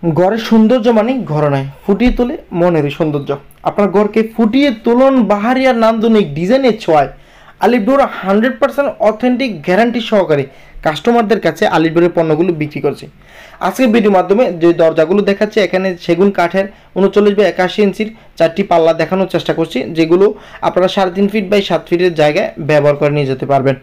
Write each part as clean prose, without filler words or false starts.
ঘরের সৌন্দর্য মানে ঘর নয়, ফুটিয়ে তোলে মনেরই সৌন্দর্য। আপনার ঘরকে ফুটিয়ে তুলন বাহারি আর নান্দনিক ডিজাইনের ছোঁয়ায়। আলিপুর 100% অথেন্টিক গ্যারান্টি সহকারে কাস্টমারদের কাছে আলিপুরের পণ্যগুলো বিক্রি করছে। আজকের ভিডিওর মাধ্যমে যে দরজাগুলো দেখাচ্ছে, এখানে সেগুন কাঠের 39/81 ইঞ্চির 4টি পাল্লা দেখানোর চেষ্টা করছি, যেগুলো আপনারা 3.5 ফিট বাই 7 ফিটের জায়গায় ব্যবহার করে নিয়ে যেতে পারবেন।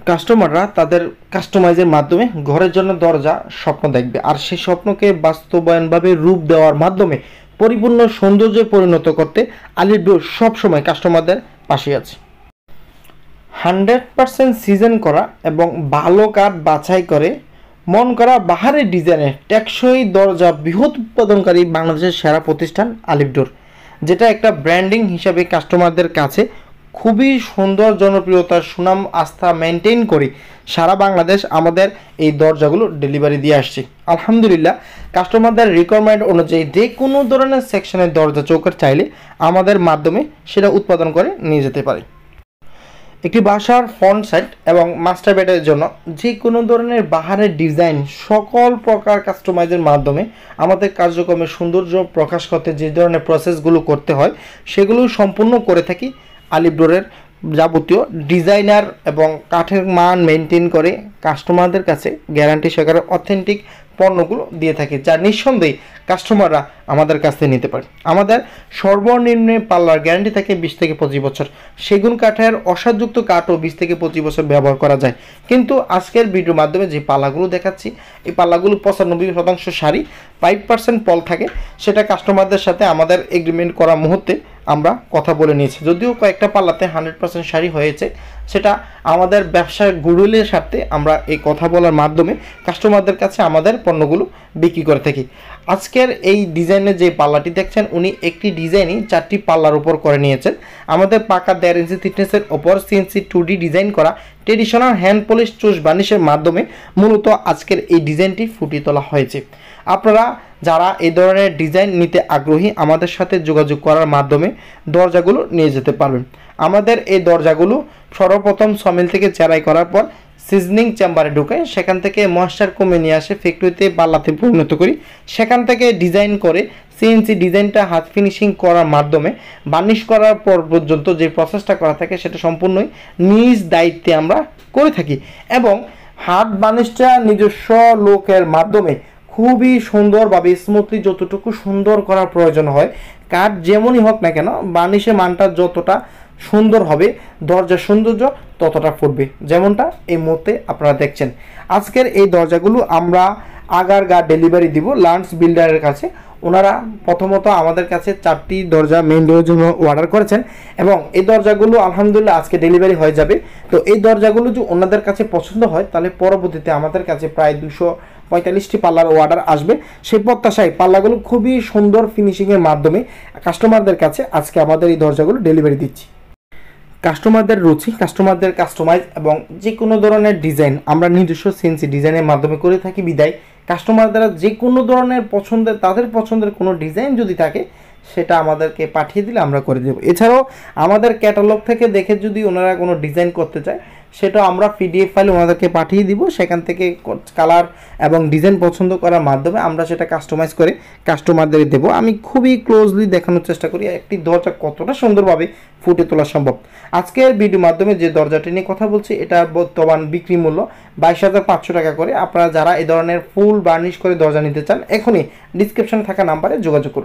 কাস্টমাররা তাদের কাস্টমাইজের মাধ্যমে ঘরের জন্য দরজা স্বপ্ন দেখবে, আর সেই স্বপ্নকে বাস্তবায়নভাবে রূপ দেওয়ার মাধ্যমে পরিপূর্ণ সৌন্দর্যে পরিণত করতে আলিপুর সবসময় কাস্টমারদের পাশে আছে। 100% সিজন করা এবং ভালো কাঠ বাছাই করে মন করা বাহারের ডিজাইনের টেকসই দরজা বৃহৎ উৎপাদনকারী বাংলাদেশের সেরা প্রতিষ্ঠান আলিপুর, যেটা একটা ব্র্যান্ডিং হিসাবে কাস্টমারদের কাছে খুবই সুন্দর জনপ্রিয়তার সুনাম আস্থা মেনটেন করে সারা বাংলাদেশ আমাদের এই দরজাগুলো ডেলিভারি দিয়ে আসছে। আলহামদুলিল্লাহ, কাস্টমারদের রিকোয়ারমেন্ট অনুযায়ী যে কোনো ধরনের সেকশনের দরজা চৌকাঠ চাইলে আমাদের মাধ্যমে সেটা উৎপাদন করে নিয়ে যেতে পারে। একটি বাসার ফ্রন্ট সাইড এবং মাস্টার বেডের জন্য যে কোনো ধরনের বাহারের ডিজাইন সকল প্রকার কাস্টমাইজের মাধ্যমে আমাদের কার্যক্রমের সৌন্দর্য প্রকাশ করতে যে ধরনের প্রসেসগুলো করতে হয় সেগুলো সম্পূর্ণ করে থাকি আলিপুরের যাবতীয় ডিজাইনার এবং কাঠের মান মেনটেন করে কাস্টমারদের কাছে গ্যারান্টি সহকারে অথেন্টিক পণ্যগুলো দিয়ে থাকে, যা নিঃসন্দেহে কাস্টমাররা আমাদের কাছ থেকে নিতে পারে। আমাদের সর্বনিম্ন পাল্লার গ্যারান্টি থাকে 20 থেকে 25 বছর। সেগুন কাঠের অসারযুক্ত কাঠও 20 থেকে 25 বছর ব্যবহার করা যায়। কিন্তু আজকের ভিডিওর মাধ্যমে যে পাল্লাগুলো দেখাচ্ছি, এই পাল্লাগুলো 95% শাড়ি, 5% পল থাকে। সেটা কাস্টমারদের সাথে আমাদের এগ্রিমেন্ট করা মুহূর্তে আমরা কথা বলে নিয়েছি। যদিও কয়েকটা পাল্লাতে 100% শাড়ি হয়েছে, সেটা আমাদের ব্যবসার গুডউইলের সাথে আমরা এই কথা বলার মাধ্যমে কাস্টমারদের কাছে আমাদের পণ্যগুলো বিক্রি করে থাকি। আজকের এই ডিজাইনের যে পাল্লাটি দেখছেন, উনি একটি ডিজাইনই 4টি পাল্লার উপর করে নিয়েছেন। আমাদের পাকা 1.5 ইঞ্চি থিকনেসের ওপর CNC 2D ডিজাইন করা ট্রেডিশনাল হ্যান্ড পলিশ চুষ বার্নিশের মাধ্যমে মূলত আজকের এই ডিজাইনটি ফুটিয়ে তোলা হয়েছে। আপনারা যারা এই ধরনের ডিজাইন নিতে আগ্রহী, আমাদের সাথে যোগাযোগ করার মাধ্যমে দরজাগুলো নিয়ে যেতে পারবেন। আমাদের এই দরজাগুলো সর্বপ্রথম সমিল থেকে চেরাই করার পর সিজনিং চেম্বারে ঢুকে সেখান থেকে ময়েশ্চার কমে নিয়ে আসে ফ্যাক্টরিতে পাল্লাতে পরিণত করি। সেখান থেকে ডিজাইন করে CNC ডিজাইনটা হাত ফিনিশিং করার মাধ্যমে বার্নিশ করার পর পর্যন্ত যে প্রসেসটা করা থাকে সেটা সম্পূর্ণই নিজ দায়িত্বে আমরা করে থাকি, এবং হাত বার্নিশটা নিজস্ব লোকের মাধ্যমে খুবই সুন্দরভাবে স্মুথলি যতটুকু সুন্দর করার প্রয়োজন হয়, কাঠ যেমনই হোক না কেন বার্নিশের মানটা যতটা সুন্দর হবে দরজার সৌন্দর্য ততটা ফুটবে, যেমনটা এই মুহূর্তে আপনারা দেখছেন। আজকের এই দরজাগুলো আমরা আগারগা ডেলিভারি দিব লান্স বিল্ডারের কাছে। ওনারা প্রথমত আমাদের কাছে 4টি দরজা মেইন ডোরের জন্য অর্ডার করেছেন, এবং এই দরজাগুলো আলহামদুলিল্লাহ আজকে ডেলিভারি হয়ে যাবে। তো এই দরজাগুলো যদি ওনাদের কাছে পছন্দ হয়, তাহলে পরবর্তীতে আমাদের কাছে প্রায় 245টি পাল্লার অর্ডার আসবে। সেই প্রত্যাশায় পাল্লাগুলো খুবই সুন্দর ফিনিশিংয়ের মাধ্যমে কাস্টমারদের কাছে আজকে আমাদের এই দরজাগুলো ডেলিভারি দিচ্ছি। কাস্টমারদের রুচি, কাস্টমারদের কাস্টমাইজ এবং যে কোনো ধরনের ডিজাইন আমরা নিজস্ব CNC ডিজাইনের মাধ্যমে করে থাকি বিদায় কাস্টমাররা যে কোনো ধরনের পছন্দের, তাদের পছন্দের কোনো ডিজাইন যদি থাকে সেটা আমাদেরকে পাঠিয়ে দিলে আমরা করে দেব। এছাড়াও আমাদের ক্যাটালগ থেকে দেখে যদি ওনারা কোনো ডিজাইন করতে চায়, সেটা আমরা PDF ফাইল ওনাদেরকে পাঠিয়ে দিব। সেখান থেকে কালার এবং ডিজাইন পছন্দ করার মাধ্যমে আমরা সেটা কাস্টমাইজ করে কাস্টমারদের দেবো। আমি খুবই ক্লোজলি দেখানোর চেষ্টা করি একটি দরজা কতটা সুন্দরভাবে ফুটে তোলা সম্ভব। আজকের ভিডিওর মাধ্যমে যে দরজাটি নিয়ে কথা বলছি, এটার বর্তমান বিক্রি মূল্য 22,500 টাকা করে। আপনারা যারা এই ধরনের ফুল বার্নিশ করে দরজা নিতে চান, এখনই ডিসক্রিপশনে থাকা নাম্বারে যোগাযোগ করুন।